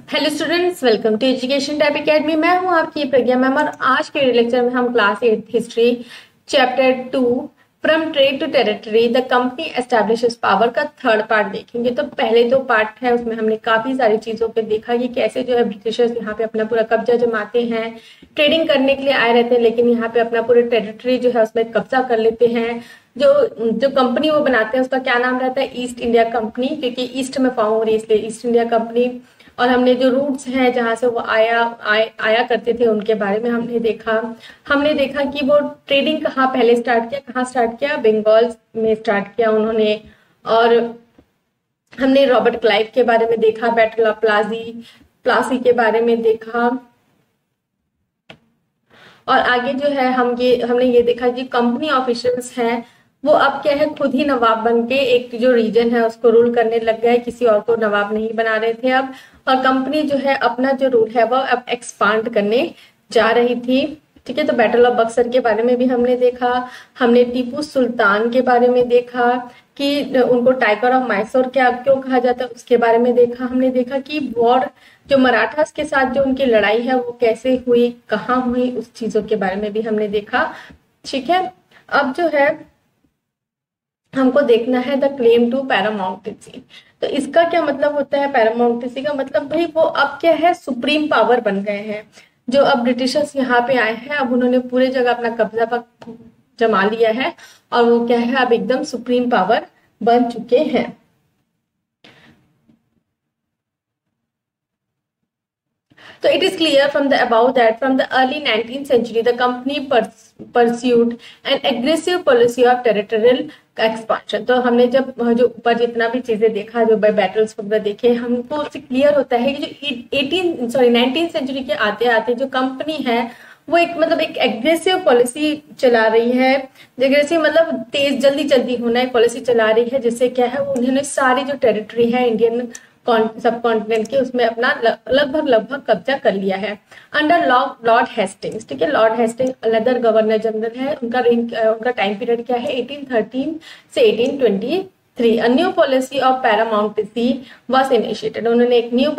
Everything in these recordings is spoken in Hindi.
Hello students, welcome to education type academy. मैं हूं आपकी प्रज्ञा मैम और आज के लेक्चर में हम class 8 history chapter 2 from trade to territory the company establishes power का थर्ड पार्ट देखेंगे। तो पहले दो पार्ट है उसमें हमने काफी सारी चीजों पे देखा कि कैसे जो है ब्रिटिशर्स यहाँ पे अपना पूरा कब्जा जमाते हैं, ट्रेडिंग करने के लिए आए रहते हैं, लेकिन यहाँ पे अपना पूरा टेरिटरी जो है उसमें कब्जा कर लेते हैं। जो जो कंपनी वो बनाते हैं उसका क्या नाम रहता है? ईस्ट इंडिया कंपनी, क्योंकि ईस्ट में फॉर्म हो रही है इसलिए ईस्ट इंडिया कंपनी। और हमने जो रूट्स हैं जहां से वो आया करते थे उनके बारे में हमने देखा कि वो ट्रेडिंग कहाँ पहले स्टार्ट किया, कहाँ स्टार्ट किया? बंगाल में स्टार्ट किया उन्होंने। और हमने रॉबर्ट क्लाइव के बारे में देखा, बैटल ऑफ प्लासी के बारे में देखा। और आगे जो है हमने ये देखा कि कंपनी ऑफिशियल्स हैं वो अब क्या है, खुद ही नवाब बन के एक जो रीजन है उसको रूल करने लग गए, किसी और को नवाब नहीं बना रहे थे अब। और कंपनी जो है अपना जो रूल है वो अब एक्सपांड करने जा रही थी। ठीक है, तो बैटल ऑफ बक्सर के बारे में भी हमने देखा। हमने टीपू सुल्तान के बारे में देखा कि उनको टाइगर ऑफ मैसूर क्या क्यों कहा जाता है, उसके बारे में देखा। हमने देखा कि वॉर जो मराठास के साथ जो उनकी लड़ाई है वो कैसे हुई, कहाँ हुई, उस चीजों के बारे में भी हमने देखा। ठीक है, अब जो है हमको देखना है द क्लेम टू पैरामाउंटेसी। तो इसका क्या मतलब होता है? पैरामाउंटेसी का मतलब भाई वो अब क्या है, सुप्रीम पावर बन गए हैं। जो अब ब्रिटिशर्स यहाँ पे आए हैं अब उन्होंने पूरे जगह अपना कब्जा पर जमा लिया है और वो क्या है, अब एकदम सुप्रीम पावर बन चुके हैं। So it is clear from the above that from the early 19th century the company pursued an aggressive policy of territorial expansion। तो हमने जब जो ऊपर जितना भी चीजें देखा, जो बैटल्स वगैरह देखे, हमको उससे क्लियर होता है कि जो 19th सेंचुरी के आते आते जो कंपनी है वो एक एग्रेसिव पॉलिसी चला रही है। एग्रेसिव मतलब तेज जल्दी होना एक पॉलिसी चला रही है, जिससे क्या है उन्होंने सारी जो टेरिटरी है इंडियन सब कॉन्टिनेंट के उसमें अपना लगभग कब्जा कर लिया है अंडर लॉर्ड हेस्टिंग्स। ठीक है, Lord Hasting another governor general है। उनका टाइम पीरियड क्या है? 1813 से 1823। A new policy of paramountcy was initiated. उन्होंने एक न्यू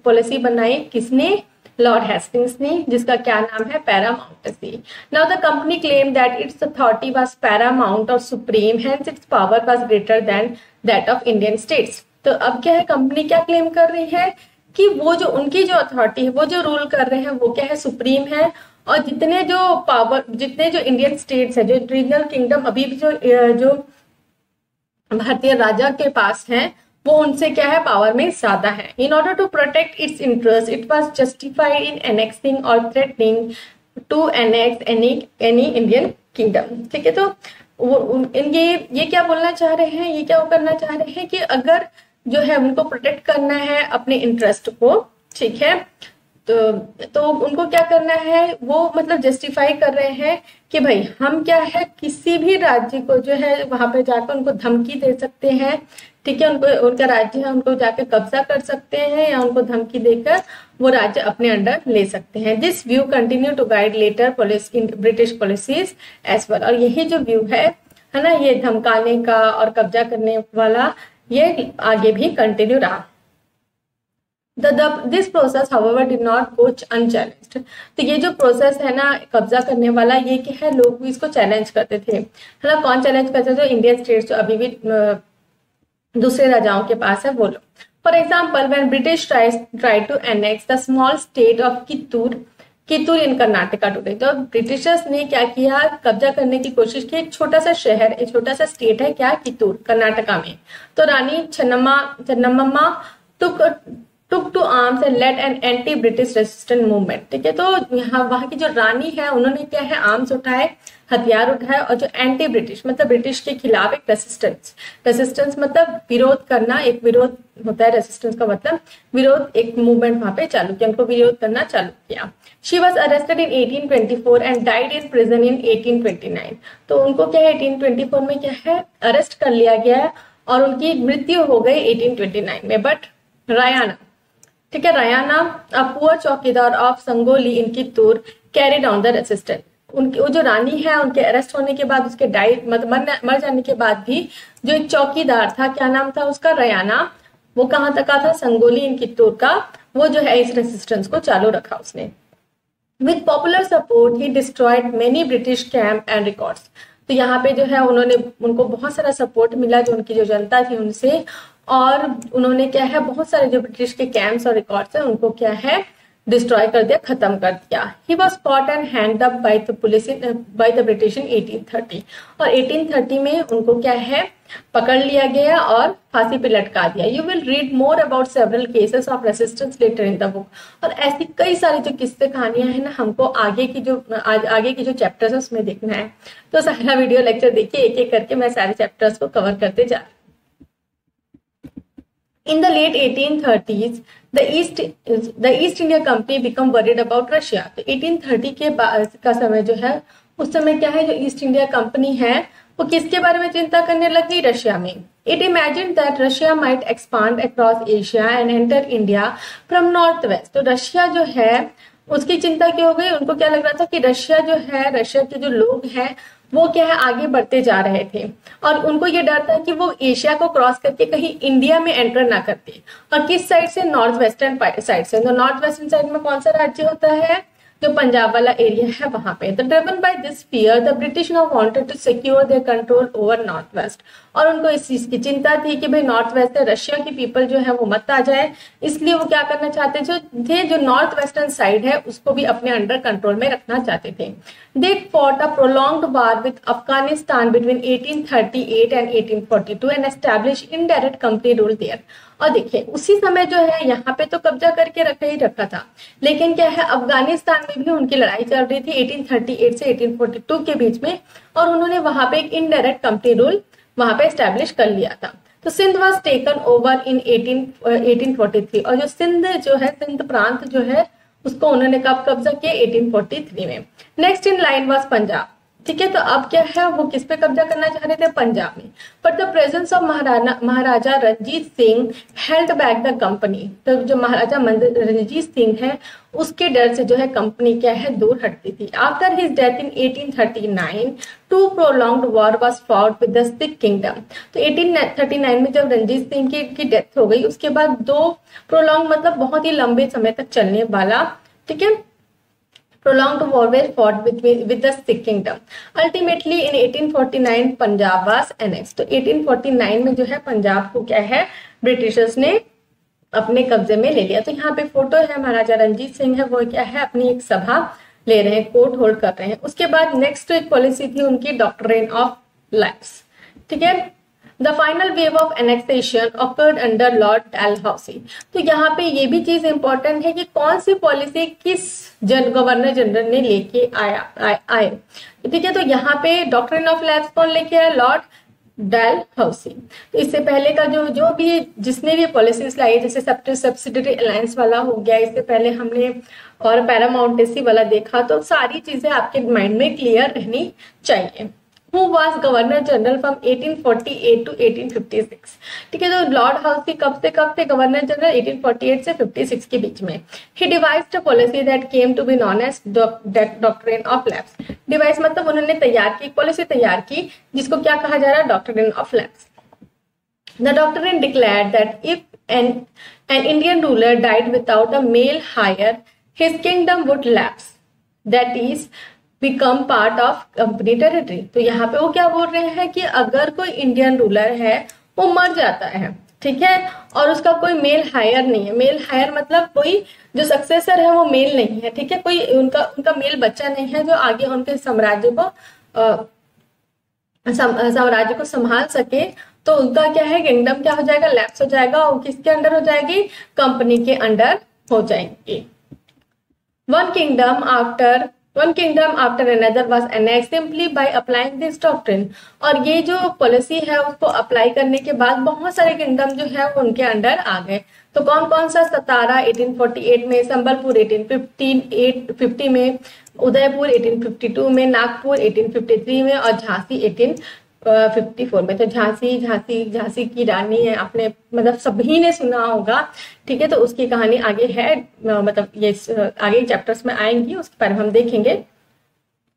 पॉलिसी बनाई, किसने? लॉर्ड हेस्टिंग्स ने, जिसका क्या नाम है? Paramountcy. Now the company claim that its authority was paramount और supreme, hence its power was greater than that of Indian states. तो अब क्या है, कंपनी क्या क्लेम कर रही है कि वो जो उनकी जो अथॉरिटी है, वो जो रूल कर रहे हैं वो क्या है, सुप्रीम है। और जितने जो इंडियन स्टेट्स है, जो रीजनल किंगडम अभी भी जो भारतीय राजा के पास है, वो उनसे क्या है, पावर में ज्यादा है। In order to protect its interest it was justified in annexing और threatening to annex any Indian kingdom. ठीक है, तो ये क्या बोलना चाह रहे हैं, ये क्या करना चाह रहे हैं कि अगर जो है उनको प्रोटेक्ट करना है अपने इंटरेस्ट को, ठीक है, तो उनको क्या करना है, वो मतलब जस्टिफाई कर रहे हैं कि भाई हम क्या है, किसी भी राज्य को जो है वहां पे जाकर उनको धमकी दे सकते हैं। ठीक है, उनका राज्य है, उनको जाकर कब्जा कर सकते हैं या उनको धमकी देकर वो राज्य अपने अंडर ले सकते हैं। This view continue to guide later British policies as well. और यही जो व्यू है ना, ये धमकाने का और कब्जा करने वाला, ये आगे भी कंटिन्यू रहा। This process however did not go unchallenged। तो ये जो प्रोसेस है ना कब्जा करने वाला, ये क्या है, लोग भी इसको चैलेंज करते थे, है ना। कौन चैलेंज करते थे? इंडियन स्टेट्स जो अभी भी दूसरे राजाओं के पास है वो लोग। For example when British try to annex the small state of Kittur in Karnataka today. तो ब्रिटिशर्स ने क्या किया, कब्जा करने की कोशिश की एक छोटा सा शहर, एक छोटा सा स्टेट है क्या, कित्तूर, कर्नाटका में। तो Rani Chennamma took to arms and led an anti British resistant movement. ठीक है, तो यहाँ वहां की जो रानी है उन्होंने क्या है, आर्म्स उठाए, हथियार उठाए, और जो एंटी ब्रिटिश मतलब ब्रिटिश के खिलाफ एक रेसिस्टेंस मतलब विरोध करना, एक विरोध होता है, रेसिस्टेंस का मतलब विरोध, एक मूवमेंट वहां पे चालू किया, उनको विरोध करना चालू किया। She was arrested in 1824 and died in prison in 1829। तो उनको क्या है 1824 में क्या है, अरेस्ट कर लिया गया है और उनकी मृत्यु हो गई 1829 में। बट रायाना, ठीक है, रायाना अ पुअर चौकीदार of Sangolli in Kittur carried on the resistance. उनकी वो जो रानी है, उनके अरेस्ट होने के बाद, उसके मर जाने के बाद भी जो एक चौकीदार था, क्या नाम था उसका, रयाना, वो कहाँ तक का था, संगोली इन कित्तूर का, वो जो है इस रेसिस्टेंस को चालू रखा उसने। With popular support he destroyed many British camp and records. तो यहाँ पे जो है उन्होंने उनको बहुत सारा सपोर्ट मिला जो उनकी जो जनता थी उनसे, और उन्होंने क्या है बहुत सारे जो ब्रिटिश के कैंप्स और रिकॉर्ड्स हैं उनको क्या है डिस्ट्रॉय कर दिया, खत्म कर दिया। He was caught and hand up by the police by the British in 1830, और 1830 में उनको क्या है पकड़ लिया गया और फांसी पे लटका दिया। You will read more about several cases of resistance later in the book. और ऐसी कई सारी जो किस्से कहानियां हैं ना, हमको आगे की जो चैप्टर्स है उसमें देखना है। तो सारा वीडियो लेक्चर देखिए, एक एक करके मैं सारे चैप्टर्स को कवर करते जा रही हूँ। In the late 1830s, the East India Company become worried about Russia। तो 1830 के बाद का समय जो है उस समय क्या है जो ईस्ट इंडिया कंपनी है वो किसके बारे में चिंता करने लगी, रशिया में। It imagined that Russia might expand across Asia and enter India from northwest। तो रशिया जो है उसकी चिंता क्यों हो गई, उनको क्या लग रहा था कि रशिया जो है, रशिया के जो लोग हैं वो क्या है आगे बढ़ते जा रहे थे, और उनको ये डर था कि वो एशिया को क्रॉस करके कहीं इंडिया में एंटर ना करते। और किस साइड से, नॉर्थ वेस्टर्न साइड से। तो नॉर्थ वेस्टर्न साइड में कौन सा राज्य होता है, जो पंजाब वाला एरिया है वहां पे। तो driven by this fear the British now wanted to secure their control over north west. और उनको इस चीज की चिंता थी कि भाई नॉर्थ वेस्ट से रशिया की पीपल जो है वो मत आ जाए, इसलिए वो क्या करना चाहते थे जो नॉर्थ वेस्टर्न साइड है उसको भी अपने अंडर कंट्रोल में रखना चाहते थे। They fought a prolonged war with Afghanistan between 1838 and 1842 and establish indirect company rule there. और देखिए उसी समय जो है यहाँ पे तो कब्जा करके रखा था, लेकिन क्या है अफगानिस्तान में भी उनकी लड़ाई चल रही थी 1838 से 1842 के बीच में, और उन्होंने वहां पे एक इनडायरेक्ट कंपनी रूल वहां पे एस्टैब्लिश कर लिया था। तो Sindh was taken over in 1843, और जो सिंध प्रांत जो है उसको उन्होंने कब कब्जा किया, 1843 में। Next in line was Punjab. ठीक है, तो अब क्या है वो किस पे कब्जा करना चाह रहे थे, पंजाब में। But the presence of Maharaja Ranjit Singh held back the company. तो जो महाराजा रणजीत सिंह है उसके डर से जो है कंपनी क्या है दूर हटती थी। After his death in 1839 two prolonged war was fought with the Sikh kingdom. तो 1839 में जब रणजीत सिंह की डेथ हो गई उसके बाद दो प्रोलॉन्ग मतलब बहुत ही लंबे समय तक चलने वाला, ठीक है, prolonged war were fought with the Sikh kingdom. Ultimately in 1849 Punjab was annexed। तो 1849 में जो है पंजाब को क्या है ब्रिटिशर्स ने अपने कब्जे में ले लिया। तो यहाँ पे फोटो है महाराजा रणजीत सिंह है वो क्या है अपनी एक सभा ले रहे हैं, कोर्ट होल्ड कर रहे हैं। उसके बाद नेक्स्ट एक पॉलिसी थी उनकी डॉक्ट्रिन ऑफ लैप्स। ठीक है, the final wave of annexation awkward under Lord Dalhousie. तो यहाँ पे ये भी चीज इंपॉर्टेंट है कि कौन सी पॉलिसी किस गवर्नर जनरल ने लेके आए। ठीक है, तो यहाँ पे डॉक्ट्रिन ऑफ लैप्स कौन लेके आया, लॉर्ड डलहौसी। तो इससे पहले का जो भी जिसने भी पॉलिसीज लाई, जैसे सब्सिडरी अलायंस वाला हो गया, इससे पहले हमने और पैरामाउंटेसी वाला देखा, तो सारी चीजें आपके माइंड में क्लियर रहनी चाहिए। Who was Governor General from 1848 to 1856। ठीक है, तो लॉर्ड हाउसी कब थे गवर्नर जनरल, 1848 से 56 के बीच में। He devised a policy that came to be known as doctrine of lapse। Device मतलब उन्होंने पॉलिसी तैयार की जिसको क्या कहा जा रहा है, doctrine of lapse. The doctrine declared that if an Indian ruler died without a male heir, his kingdom would lapse, that is become part of company territory. तो यहाँ पे वो क्या बोल रहे हैं कि अगर कोई इंडियन रूलर है वो मर जाता है, ठीक है, और उसका कोई मेल हायर नहीं है। मेल हायर मतलब कोई जो सक्सेसर है वो मेल नहीं है, ठीक है, कोई उनका मेल बच्चा नहीं है जो आगे उनके साम्राज्य को संभाल सके। तो उनका क्या है किंगडम क्या हो जाएगा, लैप्स हो जाएगा, और किसके अंडर हो जाएगी, कंपनी के अंडर हो जाएंगे। One kingdom after another was annexed simply by applying this doctrine। और ये जो पॉलिसी है उसको अप्लाई करने के बाद बहुत सारे किंगडम जो है वो उनके अंडर आ गए। तो कौन कौन सा, सतारा 1848 में, संबलपुर 1850 में, उदयपुर 1852 में, नागपुर 1853 में और झांसी 1854 में। तो झांसी की रानी है, आपने मतलब सभी ने सुना होगा, ठीक है, तो उसकी कहानी आगे है, मतलब ये आगे चैप्टर्स में आएंगी, उसके बारे में हम देखेंगे।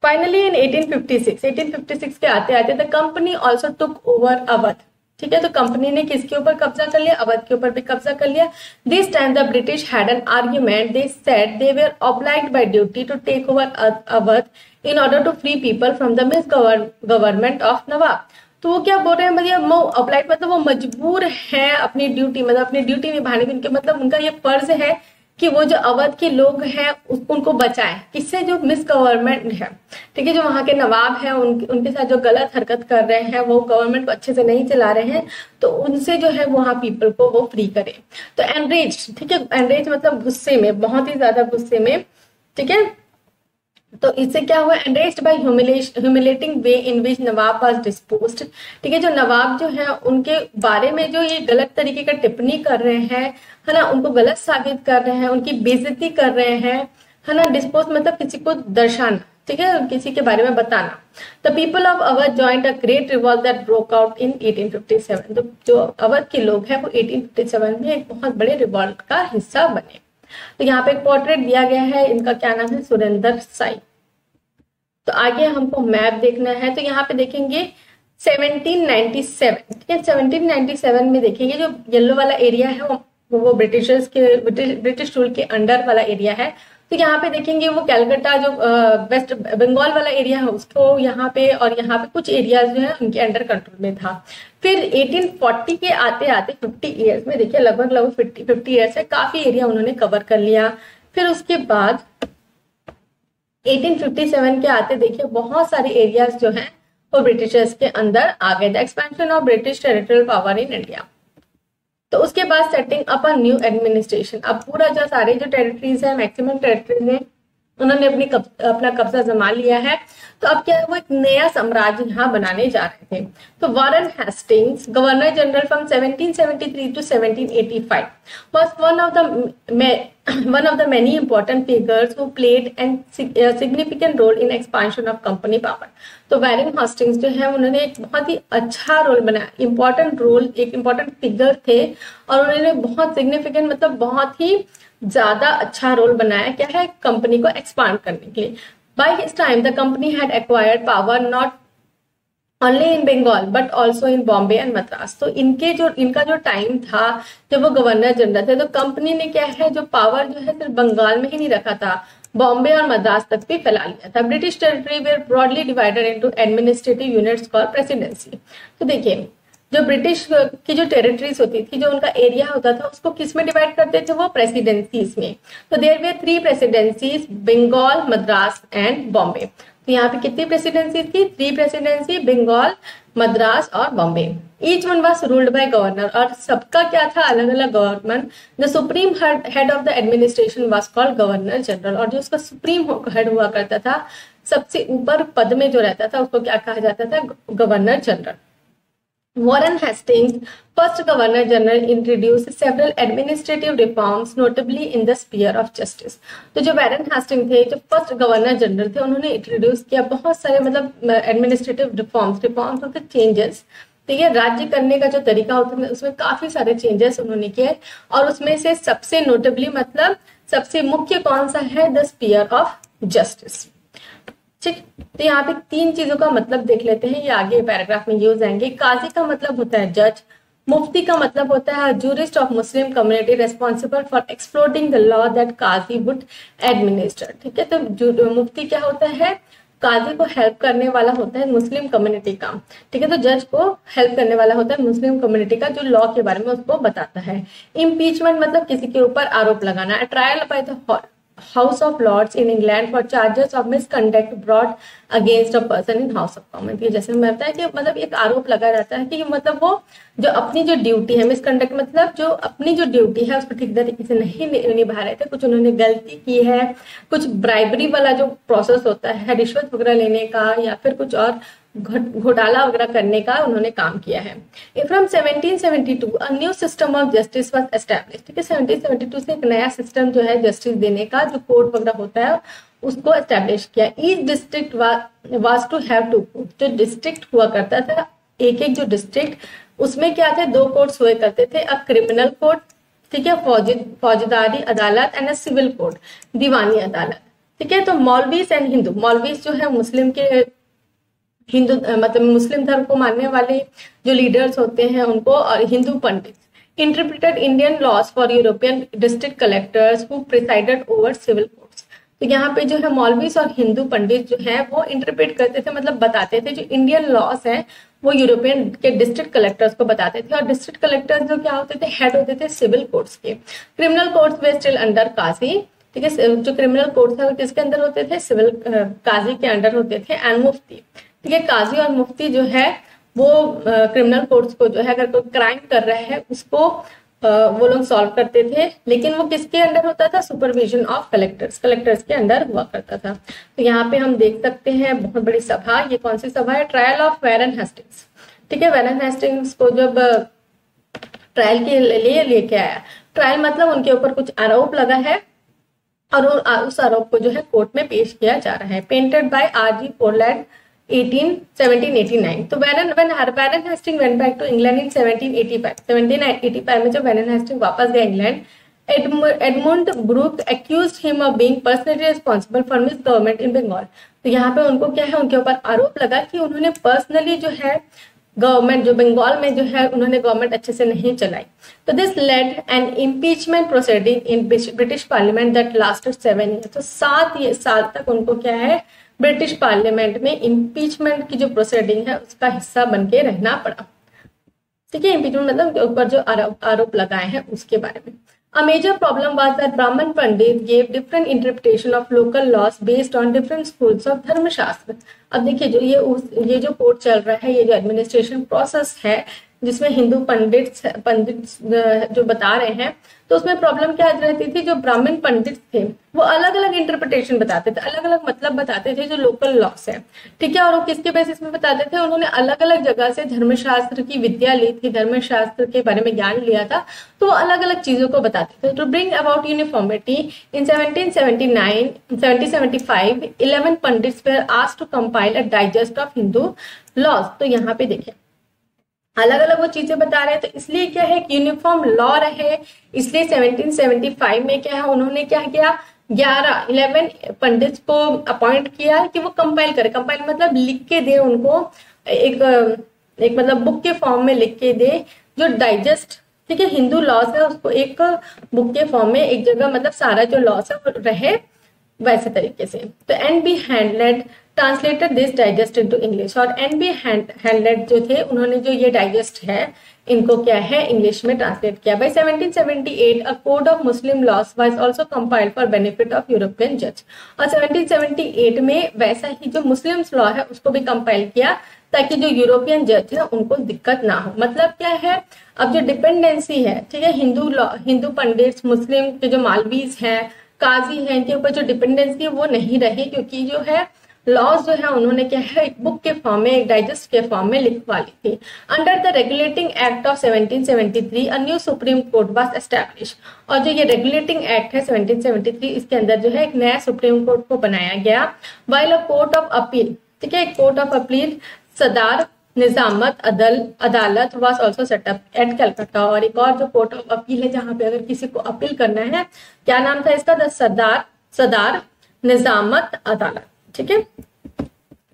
फाइनली इन 1856 के आते आते the company also took over Awadh. ठीक है, तो कंपनी ने किसके ऊपर कब्जा कर लिया, अवध के ऊपर भी कब्जा कर लिया। This time the British had an argument, they said they were obliged by duty to take over Awadh in order to free people from the misgovernment of Nawab. तो वो क्या बोल रहे हैं, मतलब वो ऑब्लाइज्ड मतलब वो मजबूर है अपनी ड्यूटी, मतलब अपनी ड्यूटी निभाने के, मतलब उनका ये फर्ज है कि वो जो अवध के लोग हैं उनको बचाएं, किससे, जो मिस गवर्नमेंट है, ठीक है, जो वहां के नवाब हैं उनके साथ जो गलत हरकत कर रहे हैं, वो गवर्नमेंट को अच्छे से नहीं चला रहे हैं, तो उनसे जो है वहां पीपल को वो फ्री करे। तो एनरेज, ठीक है, एनरेज मतलब गुस्से में, बहुत ही ज्यादा गुस्से में, ठीक है, तो इससे क्या हुआ, angered by humiliating way in which Nawab was disposed, ठीक है, जो नवाब जो है उनके बारे में जो ये गलत तरीके का टिप्पणी कर रहे हैं, है ना, उनको गलत साबित कर रहे हैं, उनकी बेइज्जती कर रहे हैं, है ना, डिस्पोज मतलब किसी को दर्शाना, ठीक है, किसी के बारे में बताना। The people of Awadh joint a great revolt that broke out in 1857, तो जो अवध के लोग हैं वो 1857 में एक बहुत बड़े रिवॉल्ट का हिस्सा बने। तो यहाँ पे एक पोर्ट्रेट दिया गया है, इनका क्या नाम है, सुरेंद्र साई। तो आगे हमको मैप देखना है, तो यहाँ पे देखेंगे 1797, ठीक है, 1797 में देखेंगे जो येलो वाला एरिया है वो ब्रिटिशर्स के, ब्रिटिश रूल के अंडर वाला एरिया है। तो यहाँ पे देखेंगे वो कैलकाटा जो वेस्ट बंगाल वाला एरिया है उसको यहाँ पे, और यहाँ पे कुछ एरियाज जो है उनके अंडर कंट्रोल में था। फिर 1840 के आते आते 50 ईयर्स में, देखिए लगभग 50 ईयर्स है, काफी एरिया उन्होंने कवर कर लिया। फिर उसके बाद 1857 के आते देखिए बहुत सारे एरियाज जो हैं वो ब्रिटिशर्स के अंदर आ गए। The expansion of British territorial power in India. तो उसके बाद setting up a new administration, अब पूरा जो सारे जो टेरिटरीज है, मैक्सिमम टेरिटरीज है, उन्होंने अपना कब्जा जमा लिया है। तो अब क्या है, वो एक नया साम्राज्य यहाँ बनाने जा रहे थे। तो Warren Hastings, governor general from 1773 to 1785, was one of the many important figures who played a significant role in expansion of company power. तो वॉरेन हेस्टिंग्स जो है उन्होंने एक बहुत ही अच्छा रोल बनाया, इंपॉर्टेंट रोल, एक इंपॉर्टेंट फिगर थे, और उन्होंने बहुत सिग्निफिकेंट मतलब बहुत ही ज्यादा अच्छा रोल बनाया, क्या है, कंपनी को एक्सपांड करने के लिए। By his time the company had acquired power not only in Bengal but also in Bombay and Madras. तो इनका जो टाइम था जब वो गवर्नर जनरल थे, तो कंपनी ने क्या है, जो पावर जो है सिर्फ बंगाल में ही नहीं रखा था, बॉम्बे और मद्रास तक भी फैला लिया था। British territory were broadly divided into administrative units called presidency. तो देखिए जो ब्रिटिश की जो टेरिटरीज होती थी, जो उनका एरिया होता था, उसको किस में डिवाइड करते थे, वो प्रेसिडेंसीज में। तो there were 3 presidencies, Bengal, Madras and Bombay. तो यहाँ पे कितनी प्रेसिडेंसी थी, 3 प्रेसिडेंसी, बंगाल, मद्रास और Bombay. Each one was ruled by governor, और सबका क्या था, अलग अलग government. The supreme head of the administration was called governor general, और जो उसका सुप्रीम हेड हुआ करता था, सबसे ऊपर पद में जो रहता था, उसको क्या कहा जाता था, governor general. Warren Hastings, first Governor General, introduced several administrative reforms, notably in the sphere of justice. तो जो वॉरेन हेस्टिंग थे, जो फर्स्ट गवर्नर जनरल थे, उन्होंने इंट्रोड्यूस किया बहुत सारे मतलब एडमिनिस्ट्रेटिव रिफॉर्म्स होते चेंजेस, ठीक है, राज्य करने का जो तरीका होता है उसमें काफी सारे चेंजेस उन्होंने किए, और उसमें से सबसे नोटेबली मतलब सबसे मुख्य कौन सा है, द स्पीयर ऑफ जस्टिस। ठीक, तो यहाँ पे 3 चीजों का मतलब देख लेते हैं, ये आगे पैराग्राफ में यूज आएंगे। काजी का मतलब होता है जज, मुफ्ती का मतलब होता है jurist of Muslim community responsible for exploding the law that qazi would administer, ठीक है। तो मुफ्ती क्या होता है, काजी को हेल्प करने वाला होता है मुस्लिम कम्युनिटी का, ठीक है। तो जज को हेल्प करने वाला होता है मुस्लिम कम्युनिटी का, जो लॉ के बारे में उसको बताता है। इम्पीचमेंट मतलब किसी के ऊपर आरोप लगाना। Trial by the House of Lords in England for charges of misconduct brought against a person in House of Commons। ये जैसे मैं बताया कि मतलब एक आरोप लगा रहता है कि मतलब वो जो अपनी जो ड्यूटी है, मिसकंडक्ट मतलब जो अपनी जो ड्यूटी है उसको ठीक तरीके से नहीं निभा रहे थे, कुछ उन्होंने गलती की है, कुछ ब्राइबरी वाला जो प्रोसेस होता है, रिश्वत वगैरह लेने का या फिर कुछ और घोटाला वगैरह करने का उन्होंने काम किया है। From 1772 a new system of justice was established, ठीक है। 1772 से एक नया सिस्टम जो है जस्टिस देने का, जो कोर्ट वगैरह होता है, उसको एस्टैब्लिश किया। Each district was to have 2 court, जो डिस्ट्रिक्ट हुआ करता था, एक जो डिस्ट्रिक्ट, उसमें क्या थे, 2 कोर्ट्स हुए करते थे, अ क्रिमिनल कोर्ट, ठीक है, फौजदारी अदालत, एंड अ सिविल कोर्ट, दीवानी अदालत, ठीक है। तो मौलवीस एंड हिंदू, मौलवीस जो है मुस्लिम के हिंदू मतलब मुस्लिम धर्म को मानने वाले जो लीडर्स होते हैं उनको, और Hindu pandit interpreted Indian laws for European district collectors who presided over civil courts. तो यहाँ पे जो है मौलवीस और हिंदू पंडित जो है वो इंटरप्रेट करते थे, मतलब बताते थे जो इंडियन लॉज है वो यूरोपियन के डिस्ट्रिक्ट कलेक्टर्स को बताते थे। और डिस्ट्रिक्ट कलेक्टर्स जो क्या होते थे, हेड होते थे सिविल कोर्ट्स के। क्रिमिनल कोर्ट्स वे स्टिल अंडर काजी, ठीक है, जो क्रिमिनल कोर्ट्स है वो किसके अंदर होते थे, सिविल काजी के अंडर होते थे। एंड मुफ्ती, ठीक है, काजी और मुफ्ती जो है वो क्रिमिनल कोर्ट्स को जो है अगर कोई क्राइम कर रहा है उसको वो लोग सॉल्व करते थे, लेकिन वो किसके अंडर होता था, सुपरविजन ऑफ कलेक्टर्स, कलेक्टर्स के अंडर हुआ करता था। तो यहाँ पे हम देख सकते हैं बहुत बड़ी सभा, ये कौन सी सभा है, ट्रायल ऑफ वैरन हेस्टिंग्स, ठीक है। वैरन हेस्टिंग्स को जब ट्रायल के लिए लेके आया, ट्रायल मतलब उनके ऊपर कुछ आरोप लगा है और उस आरोप को जो है कोर्ट में पेश किया जा रहा है। Painted by R G. पोलैंड 1789। तो Warren Hasting went back to England in 1785 में जब वैरन हेस्टिंग वापस गया England, Edmund Brook accused him of being personally responsible for misgovernment in Bengal. तो यहाँ पे उनको क्या है, उनके ऊपर आरोप लगा कि उन्होंने पर्सनली जो है गवर्नमेंट जो बंगाल में जो है उन्होंने गवर्नमेंट अच्छे से नहीं चलाई। तो this led an impeachment proceeding in British parliament that lasted 7 year. तो 7 साल तक उनको क्या है, ब्रिटिश पार्लियामेंट में इम्पीचमेंट की जो प्रोसीडिंग है उसका हिस्सा बन के रहना पड़ा, ठीक है। इम्पीचमेंट मतलब ऊपर जो आरोप लगाए हैं उसके बारे में। A major problem was that Brahman Pandit gave different interpretation of local laws based on different schools of धर्मशास्त्र। अब देखिए जो ये जो कोर्ट चल रहा है, ये जो एडमिनिस्ट्रेशन प्रोसेस है जिसमें हिंदू पंडित जो बता रहे हैं, तो उसमें प्रॉब्लम क्या रहती थी, जो ब्राह्मण पंडित थे वो अलग अलग इंटरप्रिटेशन बताते थे, अलग अलग मतलब बताते थे जो लोकल लॉस है, ठीक है। और वो किसके बेसिस में बताते थे, उन्होंने अलग अलग जगह से धर्मशास्त्र की विद्या ली थी, धर्मशास्त्र के बारे में ज्ञान लिया था, तो वो अलग अलग चीजों को बताते थे। To bring about uniformity in 1775 11 pandits were asked to compile a digest of Hindu laws. तो यहाँ पे देखिए अलग अलग वो चीजें बता रहे हैं, तो इसलिए क्या है यूनिफॉर्म लॉ रहे, इसलिए 1775 में क्या है उन्होंने क्या किया, 11 पंडित को अपॉइंट किया कि वो कंपाइल करे। कंपाइल मतलब लिख के दे उनको, एक मतलब बुक के फॉर्म में लिख के दे जो डाइजेस्ट, ठीक है, हिंदू लॉज है उसको एक बुक के फॉर्म में एक जगह मतलब सारा जो लॉज है वो रहे वैसे तरीके से। तो N B. Halhed translated this digest into English, और एन.बी. हैंडलेट जो थे उन्होंने जो ये डाइजेस्ट है इनको क्या है इंग्लिश में ट्रांसलेट किया। By 1778 a code of Muslim laws was also compiled for benefit of European जज, और 1778 में वैसा ही जो मुस्लिम लॉ है उसको भी कंपाइल किया ताकि जो यूरोपियन जज है उनको दिक्कत ना हो। मतलब क्या है, अब जो डिपेंडेंसी है, ठीक है, हिंदू पंडित मुस्लिम के जो मालवीज हैं, काजी है, इनके ऊपर जो डिपेंडेंसी है वो नहीं रही, क्योंकि जो है लॉज जो है उन्होंने क्या है एक बुक के फॉर्म में, एक डाइजेस्ट के फॉर्म में लिखवा ली थी। Under the regulating act of 1773 a new supreme court was establish, और जो ये रेगुलेटिंग एक्ट है 1773 इसके अंदर जो है एक नया सुप्रीम कोर्ट को बनाया गया। While a court of appeal, ठीक है, court of appeal Sadar Nizamat Adalat was also set up at Calcutta, और एक और जो कोर्ट ऑफ अपील है जहां पे अगर किसी को अपील करना है, क्या नाम था इसका, द सदार निजामत अदालत, ठीक है।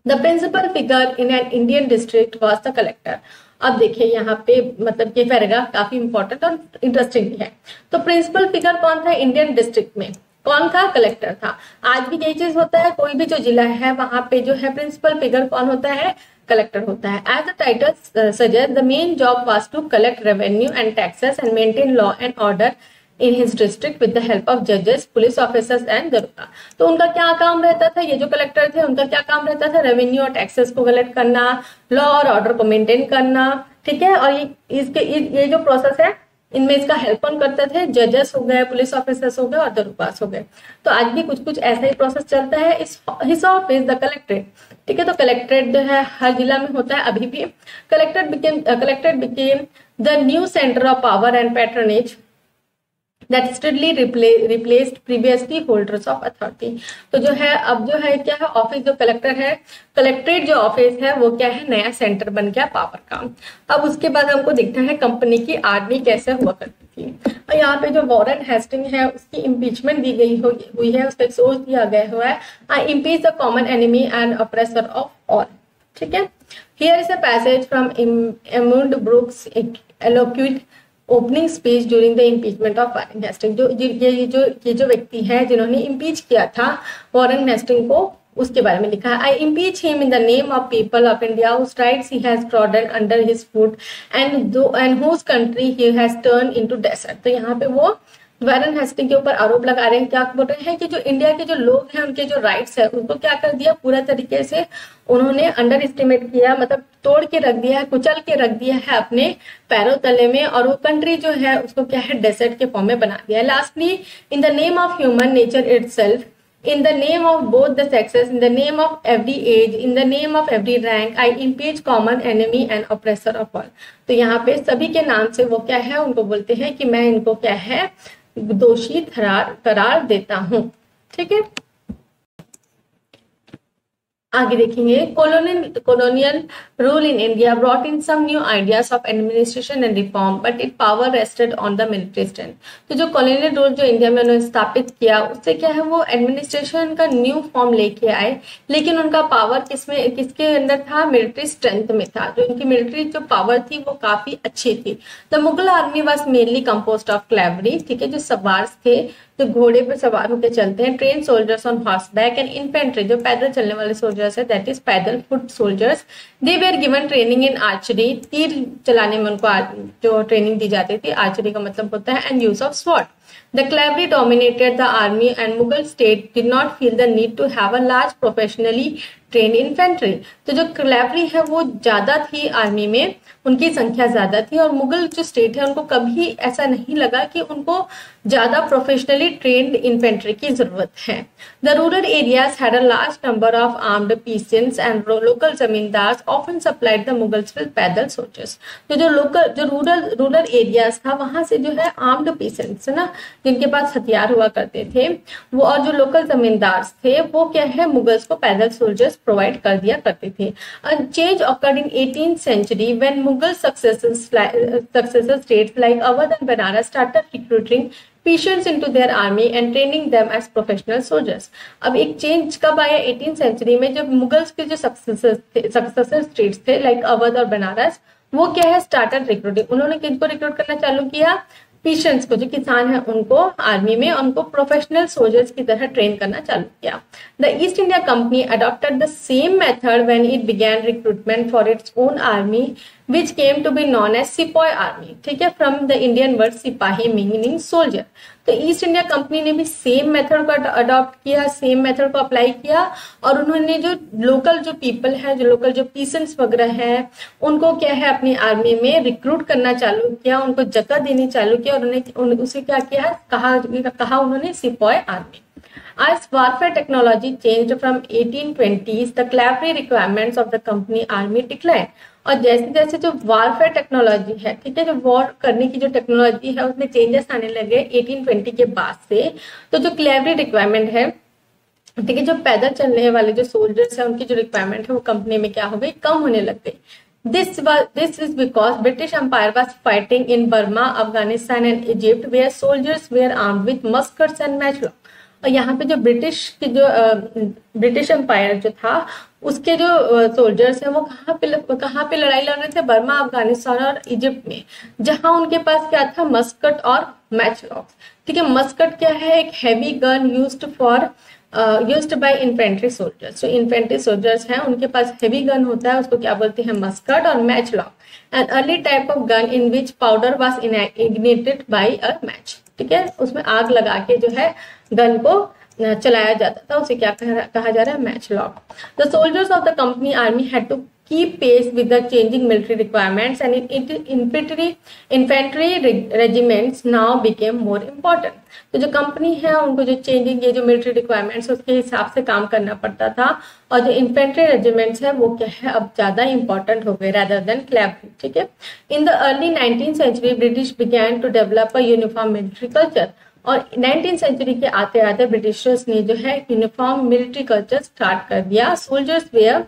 The principal figure in an Indian district was the collector. अब देखिए यहाँ पे मतलब ये पैराग्राफ काफी इंपॉर्टेंट और इंटरेस्टिंग भी है। तो प्रिंसिपल फिगर कौन था इंडियन डिस्ट्रिक्ट में, कौन था, कलेक्टर था। आज भी यही चीज होता है, कोई भी जो जिला है वहां पे जो है प्रिंसिपल फिगर कौन होता है, कलेक्टर होता है। As the title suggest the main job was to collect revenue and taxes and maintain law and order in his district with the help of जजेस, पुलिस ऑफिसर्स एंड दरोगा। तो उनका क्या काम रहता था, ये जो कलेक्टर थे उनका क्या काम रहता था, रेवेन्यू और टैक्सेस को कलेक्ट करना, लॉ और ऑर्डर को मेंटेन करना, ठीक है। और ये जो प्रोसेस है इनमें इसका हेल्प कौन करते थे, जजेस हो गए, पुलिस ऑफिसर्स हो गए और दरोगास हो गए। तो आज भी कुछ कुछ ऐसा ही प्रोसेस चलता है। हिज ऑफिस द कलेक्ट्रेट, ठीक है, तो कलेक्ट्रेट जो है हर जिला में होता है अभी भी। Collectorate became the new centre of power and patronage that steadily replaced previously holders of authority। तो जो है अब जो है क्या है ऑफिस जो कलेक्टर है, कलेक्ट्रेट जो ऑफिस है वो क्या है नया सेंटर बन गया पावर का। अब उसके बाद हमको देखना है कंपनी की आर्मी कैसे हुआ करती थी। और यहाँ पे जो वॉरेन हेस्टिंग है उसकी इम्पीचमेंट दी गई हुई है, उसका एक सोच दिया गया हुआ है, I impeach the common enemy and oppressor of all. ठीक है। Here is a passage from Edmund Burke's eloquent opening speech during the impeachment of Warren Hasting. ये जो व्यक्ति है जिन्होंने इम्पीच किया था वॉरेन हेस्टिंग को, उसके बारे में लिखा है। I impeach him in the name of people of India whose rights he has trodden under his foot and whose country he has turned into desert। तो यहाँ पे वो वॉरेन हेस्टिंग के ऊपर आरोप लगा रहे हैं, क्या बोल रहे हैं कि जो इंडिया के जो लोग हैं उनके जो राइट्स है उनको क्या कर दिया, पूरा तरीके से उन्होंने अंडर एस्टिमेट किया, मतलब तोड़ के रख दिया है, कुचल के रख दिया है अपने पैरों तले में, और वो कंट्री जो है उसको क्या है, डेजर्ट के फॉर्म में बना दिया है। Lastly, in the name of human nature itself, in the name of both the sexes, in the name of every age, in the name of every rank, I impeach common enemy and oppressor of all। तो यहाँ पे सभी के नाम से वो क्या है, उनको बोलते हैं कि मैं इनको क्या है, दोषी करार देता हूँ। ठीक है, आगे देखेंगे। colonial rule in India brought in some new ideas of administration and reform, but its power rested on the military strength। तो जो colonial rule जो इंडिया में उन्होंने स्थापित किया, उससे क्या है, वो एडमिनिस्ट्रेशन का न्यू फॉर्म लेके आए, लेकिन उनका पावर किसके अंदर था, मिलिट्री स्ट्रेंथ में था। जो उनकी मिलिट्री जो पावर थी वो काफी अच्छी थी। The Mughal army was mainly composed of cavalry, ठीक है, जो सवार थे, जो घोड़े पर सवार होकर चलते हैं, train soldiers on horse back, and infantry, जो पैदल चलने वाले सोल्जर्स है, दैट इज पैदल foot soldiers. They were given training in archery, तीर चलाने में उनको जो ट्रेनिंग दी जाती थी, आर्चरी का मतलब होता है, and use of sword. The cavalry dominated the army and Mughal state did not feel the need to have a large professionally trained infantry। तो जो कैवलरी है वो ज्यादा थी आर्मी में, उनकी संख्या ज्यादा थी, और मुगल जो स्टेट है उनको कभी ऐसा नहीं लगा कि उनको ज्यादा प्रोफेशनली ट्रेन्ड इन्फेंट्री की जरूरत है। The rural areas had a large number of armed peasants and local zamindars often supplied the Mughals with पैदल सोल्जर्स। तो जो रूरल एरियाज था, वहां से जो है आर्म्ड पीसेंट्स है ना, जिनके पास हथियार हुआ करते थे वो, और जो लोकल जमींदार थे वो क्या है, मुगल्स को पैदल सोल्जर्स प्रोवाइड कर दिया करते थे। A change occurred in 18th century when Mughal successor states like Awadh and Banaras started recruiting peasants into their army and training them as professional soldiers। अब एक चेंज कब आया 18th century में, जब मुगल्स के जो सक्सेसर स्टेट्स थे लाइक अवध और बनारस, वो क्या है, स्टार्टेड रिक्रूटिंग, उन्होंने किनको रिक्रूट करना चालू किया, पीशेंट्स को, जो किसान है उनको आर्मी में, उनको प्रोफेशनल सोल्जर्स की तरह ट्रेन करना चालू किया। The east India company adopted the same method when it began recruitment for its own army which came to be known as सिपाही आर्मी, ठीक है, फ्रॉम द इंडियन वर्ड सिपाही मीनिंग सोल्जर। तो ईस्ट इंडिया कंपनी ने भी सेम मेथड को अडॉप्ट किया, सेम मेथड को अप्लाई किया, और उन्होंने जो लोकल जो पीपल है, जो लोकल जो पीसेंट्स वगैरह है, उनको क्या है, अपनी आर्मी में रिक्रूट करना चालू किया, उनको जगह देनी चालू किया, और उन्होंने उसे क्या किया, कहा उन्होंने सिपाही army. As warfare technology changed from 1820s, the cavalry requirements of the company army declined। और जैसे जैसे जो वारफेयर टेक्नोलॉजी है, ठीक है, जो वॉर करने की जो टेक्नोलॉजी है उसमें चेंजेस आने लगे 1820 के बाद से, तो जो कैवलरी रिक्वायरमेंट है, ठीक है, जो पैदल चलने वाले जो सोल्जर्स है उनकी जो रिक्वायरमेंट है वो कंपनी में क्या हो गई, कम होने लग गई। This is because British Empire was fighting in Burma, Afghanistan and Egypt, where soldiers were armed with muskets and matchlock। और यहाँ पे जो ब्रिटिश एम्पायर जो था उसके जो सोल्जर्स हैं वो कहाँ पे लड़ाई लड़ रहे थे, बर्मा, अफगानिस्तान और इजिप्ट में, जहां उनके पास क्या था, मस्कट और मैचलॉक्स। ठीक है, मस्कट क्या है, एक heavy gun used by infantry soldiers. जो इन्फेंट्री सोल्जर्स हैं उनके पास हैवी गन होता है, उसको क्या बोलते हैं, मस्कट, और matchlock an early type of gun in which powder was ignited by a match. ठीक है, उसमें आग लगा के जो है गन को चलाया जाता था, उसे क्या कहा जा रहा है, matchlock. The soldiers of the company army had to keep pace with the changing military requirements and infantry regiments now became more important। तो जो कंपनी है उनको जो चेंजिंग ये जो मिलिट्री रिक्वायरमेंट्स उसके हिसाब से काम करना पड़ता था, और जो इन्फेंट्री रेजिमेंट्स है वो क्या है, अब ज्यादा इंपॉर्टेंट हो गए rather than कैवलरी। ठीक है, in the early 19th century British began to develop a uniform military culture। और 19th सेंचुरी के आते आते ब्रिटिशर्स ने जो है यूनिफॉर्म मिलिट्री कल्चर स्टार्ट कर दिया। Soldiers were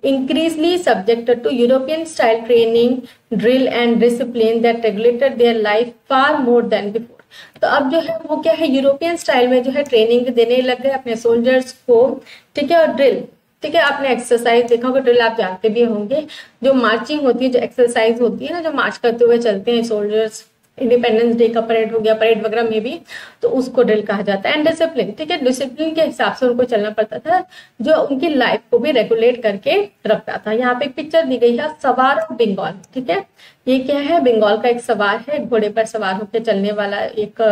increasingly subjected to European style training, drill and discipline that regulated their life far more than before। तो अब जो है वो क्या है, यूरोपियन स्टाइल में जो है ट्रेनिंग देने लग गए अपने सोल्जर्स को, ठीक है, और ड्रिल, ठीक है, आपने एक्सरसाइज देखा होगा, ड्रिल आप जानते भी होंगे, जो मार्चिंग होती है, जो एक्सरसाइज होती है ना, जो मार्च करते हुए चलते हैं सोल्जर्स, इंडिपेंडेंस डे का परेड हो गया, परेड वगैरह में भी, तो उसको ड्रिल कहा जाता है। एंड डिसिप्लिन, ठीक है, डिसिप्लिन के हिसाब से उनको चलना पड़ता था, जो उनकी लाइफ को भी रेगुलेट करके रखता था। यहाँ पे एक पिक्चर दी गई है, सवार ऑफ बंगाल, ठीक है, ये क्या है, बंगाल का एक सवार है, घोड़े पर सवार होकर चलने वाला एक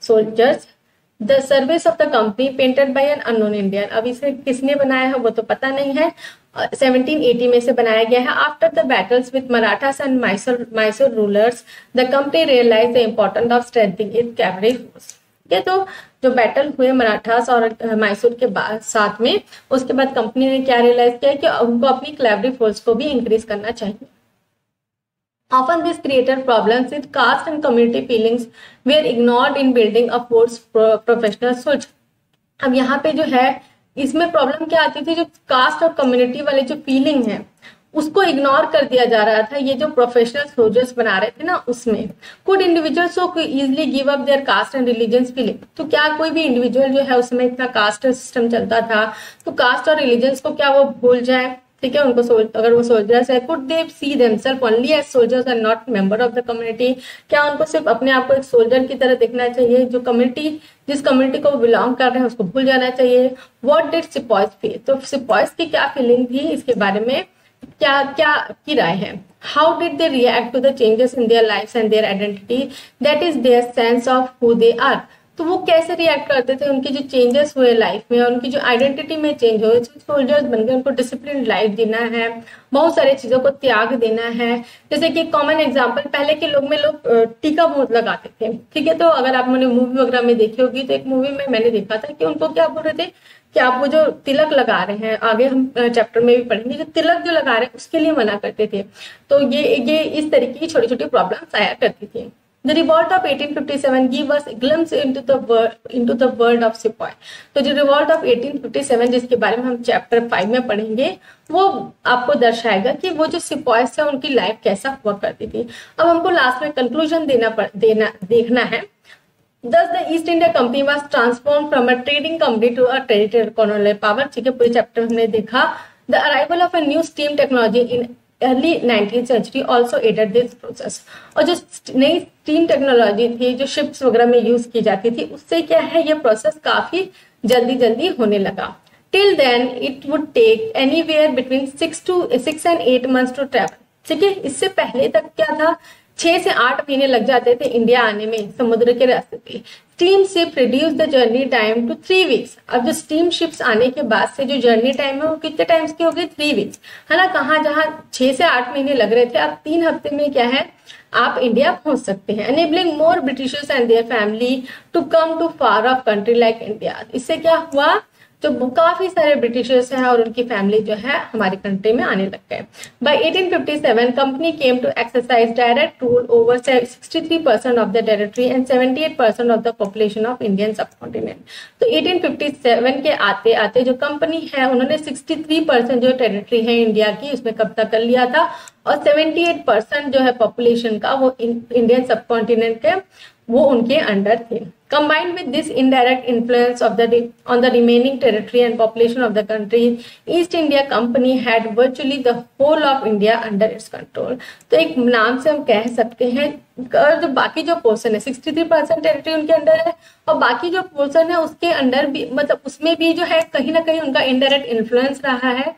soldiers. The service of the company painted bye an unknown Indian, अब इसे किसने बनाया है वो तो पता नहीं है, 1780 में से बनाया गया है। After the battles with Marathas and Mysore rulers, the company realize the importance of strengthening its cavalry force. ठीक है, तो जो बैटल हुए मराठास और मैसूर के बाद साथ में, उसके बाद कंपनी ने क्या रियलाइज किया कि उनको अपनी कैवलरी फोर्स को भी इंक्रीज करना चाहिए। Often this created problems with caste and community feelings were ignored in building a force professional soldier। अब यहाँ पे जो है, इसमें प्रॉब्लम क्या आती थी, जो कास्ट और कम्युनिटी वाले जो फीलिंग है उसको इग्नोर कर दिया जा रहा था, ये जो प्रोफेशनल सोल्जर्स बना रहे थे ना उसमें। Could individual so easily give up their caste and religion feeling, तो क्या कोई भी इंडिविजुअल जो है, उसमें इतना कास्ट सिस्टम चलता था, तो कास्ट और रिलीजन को क्या वो भूल जाए, ठीक है, उनको अगर वो सोल्जर्स है, could they see themselves only as soldiers and not member of the community, क्या उनको सिर्फ अपने आप को एक सोल्जर की तरह देखना चाहिए, जो कम्युनिटी, जिस कम्युनिटी को वो बिलोंग कर रहे हैं उसको भूल जाना चाहिए। व्हाट डिड सिपॉयज फील, तो सिपॉयज की क्या फीलिंग थी, इसके बारे में क्या क्या की राय है। How did they react to the changes in their life and their identity, that is their sense of who they are, तो वो कैसे रिएक्ट करते थे, उनके जो चेंजेस हुए लाइफ में, उनकी जो आइडेंटिटी में चेंज हुए, सोल्जर्स बन गए, उनको डिसिप्लिन लाइफ जीना है, बहुत सारी चीजों को त्याग देना है। जैसे कि कॉमन एग्जांपल, पहले के लोग में लोग टीका बहुत लगाते थे, ठीक है, तो अगर आपने मूवी वगैरह में देखी होगी, तो एक मूवी में मैंने देखा था कि उनको क्या बोल रहे थे कि आप वो जो तिलक लगा रहे हैं, आगे हम चैप्टर में भी पढ़ेंगे, जो तिलक जो लगा रहे हैं उसके लिए मना करते थे। तो ये इस तरीके की छोटी छोटी प्रॉब्लम्स आया करती थी। The revolt of 1857 give us a glimpse into the world of Sepoy। तो जो रिवॉल्ट ऑफ 1857 जिसके बारे में हम चैप्टर 5 में पढ़ेंगे, वो आपको दर्शाएगा कि वो जो सिपॉयज थे उनकी लाइफ कैसा हुआ करती थी। अब हमको लास्ट में कंक्लूजन देखना है। Thus the East India Company was transformed from a trading company to a territorial colonial power। ठीक है, पूरे चैप्टर हमने देखा। The arrival of a new steam technology in early 19th century also aided this process। और जो नई स्टीम टेक्नोलॉजी थी, जो शिप्स वगैरह में यूज की जाती थी, उससे क्या है, ये प्रोसेस काफी जल्दी होने लगा। Till then it would take anywhere between 6 and 8 months to travel. ठीक है, इससे पहले तक क्या था, 6 से 8 महीने लग जाते थे इंडिया आने में समुद्र के रास्ते पे। Steam ship reduce the journey time to 3 weeks। अब जो स्टीम शिप्स आने के बाद से जो जर्नी टाइम है वो कितने टाइम्स की हो गई, 3 weeks, है ना। कहाँ जहाँ 6 से 8 महीने लग रहे थे, अब 3 हफ्ते में क्या है, आप इंडिया पहुंच सकते हैं। Enabling more Britishers and their family to come to far off country like India. इससे क्या हुआ, तो काफी सारे ब्रिटिशर्स हैं और उनकी फैमिली जो है हमारी कंट्री में आने लग गए। By 1857 company came to exercise direct rule over 63% of the territory and 78% of the population of Indian subcontinent. तो 1857 के आते आते जो कंपनी है, उन्होंने 63% जो टेरिटरी है इंडिया की, उसमें कब्जा कर लिया था, और 78% जो है पॉपुलेशन का वो इंडियन सबकॉन्टिनेंट के वो उनके अंडर थे। Combined with this indirect influence on the remaining territory and population of the country, East India Company had virtually the whole of India under its control। तो एक नाम से हम कह सकते हैं, जो बाकी जो पोर्शन है 63% टेरिटरी उनके अंडर है, और बाकी जो पोर्शन है उसके अंडर भी, मतलब उसमें भी जो है कहीं ना कहीं उनका इनडायरेक्ट इन्फ्लुएंस रहा है।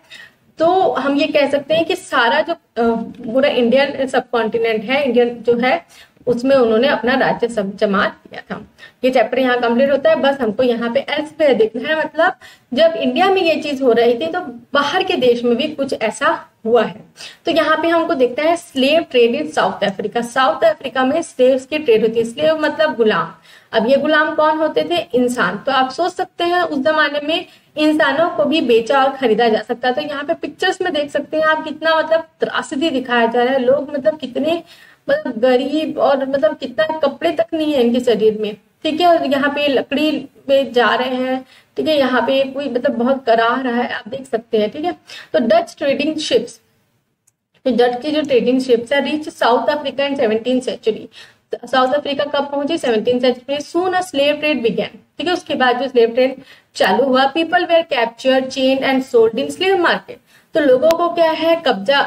तो हम ये कह सकते हैं कि सारा जो पूरा इंडियन सब कॉन्टिनेंट है, इंडियन जो है, उसमें उन्होंने अपना राज्य सब जमा किया था। ये चैप्टर यहाँ कंप्लीट होता है। बस हमको यहाँ पे एल्सवेयर देखना है, मतलब जब इंडिया में ये चीज हो रही थी तो बाहर के देश में भी कुछ ऐसा हुआ है। तो यहाँ पे हमको देखता है slave trade in south Africa. South Africa में स्लेव्स की ट्रेड होती है। स्लेव मतलब गुलाम। अब ये गुलाम कौन होते थे, इंसान। तो आप सोच सकते हैं उस जमाने में इंसानों को भी बेचा और खरीदा जा सकता। तो यहाँ पे पिक्चर्स में देख सकते हैं आप, कितना मतलब त्रासदी दिखाया जा रहा है। लोग मतलब कितने मतलब गरीब, और मतलब कितना कपड़े तक नहीं है इनके शरीर में, ठीक है। और यहाँ पे लकड़ी पे जा रहे हैं, ठीक है। यहाँ पे कोई मतलब बहुत कराह रहा है, आप देख सकते हैं, ठीक है। तो डच ट्रेडिंग शिप्स, तो डच की जो ट्रेडिंग शिप्स है reach South Africa in 17th century। South Africa कब पहुंची? 17th century. Soon a slave trade began, ठीक है, उसके बाद जो स्लेव ट्रेड चालू हुआ। People were captured, chained and sold in slave market. तो लोगों को क्या है, कब्जा,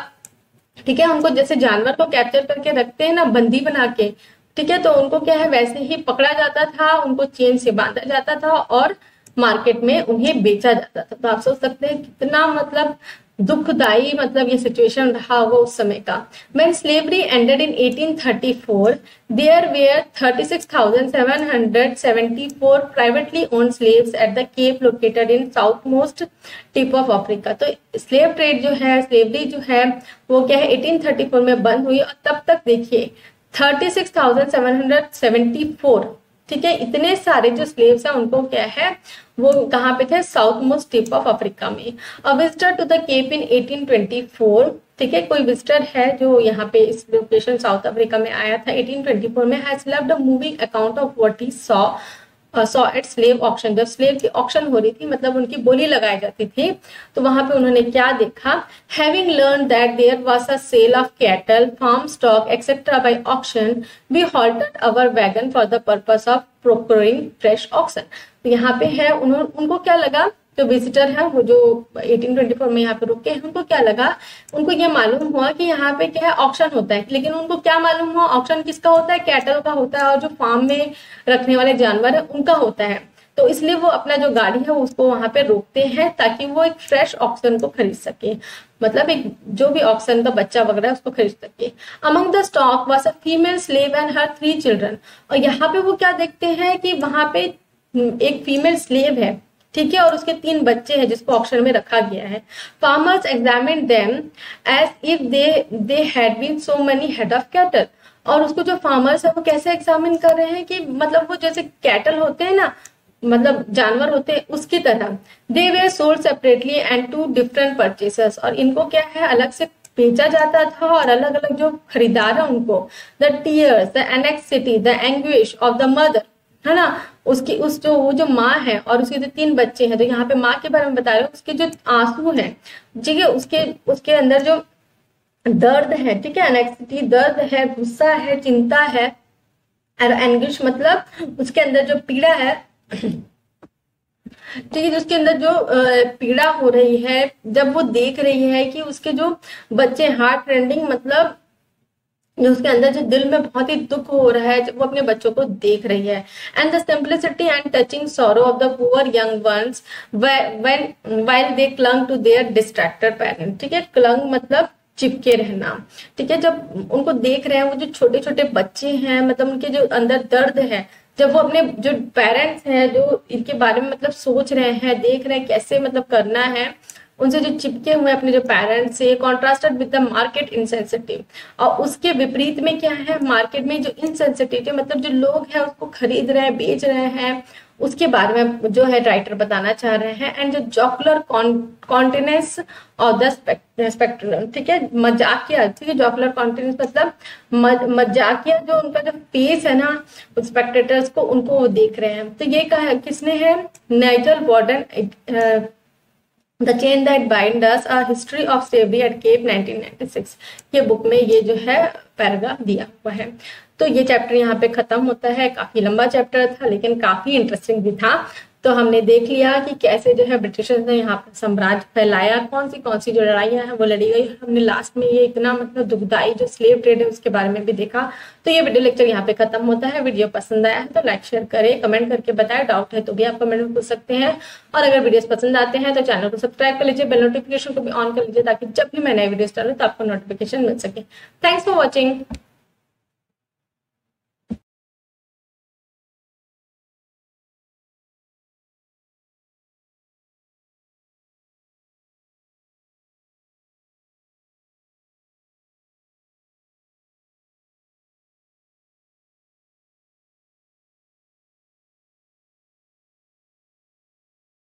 ठीक है, उनको जैसे जानवर को कैप्चर करके रखते हैं ना बंदी बना के, ठीक है, तो उनको क्या है वैसे ही पकड़ा जाता था, उनको चेन से बांधा जाता था और मार्केट में उन्हें बेचा जाता था। तो आप सोच सकते हैं कितना मतलब दुखदाई मतलब ये सिचुएशन रहा होगा उस समय का। When slavery ended in 1834, there were 36,774 privately owned slaves at the Cape located in southmost tip of Africa। तो स्लेव ट्रेड जो है, स्लेवरी जो है वो क्या है 1834 में बंद हुई और तब तक देखिए 36,774, ठीक है, इतने सारे जो स्लेव्स हैं उनको क्या है वो कहाँ पे थे? South most tip of Africa में। A visitor to the Cape in 1824, ठीक है, कोई विजिटर है जो यहाँ पे इस लोकेशन साउथ अफ्रीका में आया था 1824 में, has left a moving account of what he saw at slave auction. जब स्लेव की ऑक्शन हो रही थी, मतलब उनकी बोली लगाई जाती थी, तो वहां पे उन्होंने क्या देखा? Having learn that there was a sale of cattle, farm stock etcetera by auction, we halted our wagon for the purpose of procuring fresh auction. तो यहाँ पे है उनको क्या लगा, जो विजिटर है वो जो 1824 में यहाँ पे रुके हैं, उनको क्या लगा, उनको ये मालूम हुआ कि यहाँ पे क्या है ऑक्शन होता है, लेकिन उनको क्या मालूम हुआ ऑक्शन किसका होता है? कैटल का होता है, और जो फार्म में रखने वाले जानवर है उनका होता है। तो इसलिए वो अपना जो गाड़ी है उसको वहां पे रोकते हैं ताकि वो एक फ्रेश ऑक्शन को खरीद सके, मतलब एक जो भी ऑक्शन का बच्चा वगैरह उसको खरीद सके। Among the stock was a female slave and her 3 children. और यहाँ पे वो क्या देखते हैं कि वहां पे एक फीमेल स्लेव है, ठीक है, और उसके 3 बच्चे हैं जिसको ऑक्शन में रखा गया है। Farmers examine them as if they had been so many head of cattle. और उसको जो फार्मर्स है वो कैसे एग्जामिन कर रहे हैं कि मतलब वो जैसे कैटल होते हैं ना, मतलब जानवर होते हैं उसकी तरह। They were sold separately and to different purchases. और इनको क्या है अलग से बेचा जाता था और अलग अलग जो खरीदार है उनको। The tears, the anxiety, the anguish of the mother, है ना, उसकी वो जो माँ है और उसके जो 3 बच्चे हैं, तो यहाँ पे माँ के बारे में बता रहे हो, उसके जो आंसू हैं, ठीक है, उसके अंदर जो दर्द है, ठीक है, एनेक्सिटी दर्द है, गुस्सा है, चिंता है, और एंग्विश मतलब उसके अंदर जो पीड़ा है, ठीक है, उसके अंदर जो पीड़ा हो रही है जब वो देख रही है कि उसके जो बच्चे हार्ट रेंडिंग मतलब जो उसके अंदर जो दिल में बहुत ही दुख हो रहा है जब वो अपने बच्चों को देख रही है। And the simplicity and touching sorrow of the poor young ones while they clung to their distracted parent, ठीक है, क्लंग मतलब चिपके रहना, ठीक है, जब उनको देख रहे हैं वो जो छोटे छोटे बच्चे हैं, मतलब उनके जो अंदर दर्द है, जब वो अपने जो पेरेंट्स हैं जो इनके बारे में मतलब सोच रहे हैं, देख रहे हैं कैसे मतलब करना है, उनसे जो चिपके हुए अपने जो पेरेंट्स से, contrasted with the market insensitive. और उसके विपरीत में क्या है, मार्केट में जो इनसेंसिटिव मतलब जो लोग हैं उसको खरीद रहे हैं, बेच रहे हैं, उसके बारे में जो है राइटर बताना चाह रहे हैं। एंड जो जॉकुलर कॉन्टिनेंस ऑफ द स्पेक्ट्रम, ठीक है, मजाकिया, ठीक है, जॉकुलर कॉन्टिनेंस मतलब मजाकिया जो उनका जो फेस है ना स्पेक्टेटर्स को, उनको वो देख रहे हैं। तो ये कहा किसने है? Nigel Warden, the chain that binds us, a history of slavery at Cape 1996, ये बुक में ये जो है पैराग्राफ दिया हुआ है। तो ये चैप्टर यहाँ पे खत्म होता है। काफी लंबा चैप्टर था लेकिन काफी इंटरेस्टिंग भी था। तो हमने देख लिया कि कैसे जो है ब्रिटिशर्स ने यहाँ पर साम्राज्य फैलाया, कौन सी जो लड़ाइयाँ हैं वो लड़ी गई। हमने लास्ट में ये इतना मतलब दुखदाई जो स्लेव ट्रेड है उसके बारे में भी देखा। तो ये वीडियो लेक्चर यहाँ पे खत्म होता है। वीडियो पसंद आया है तो लाइक शेयर करें, कमेंट करके बताएं, डाउट है तो भी आप कमेंट में पूछ सकते हैं। और अगर वीडियोस पसंद आते हैं तो चैनल को सब्सक्राइब कर लीजिए, बेल नोटिफिकेशन को भी ऑन कर लीजिए ताकि जब भी मैं नए वीडियोस डालूं तो आपको नोटिफिकेशन मिल सके। Thanks for watching.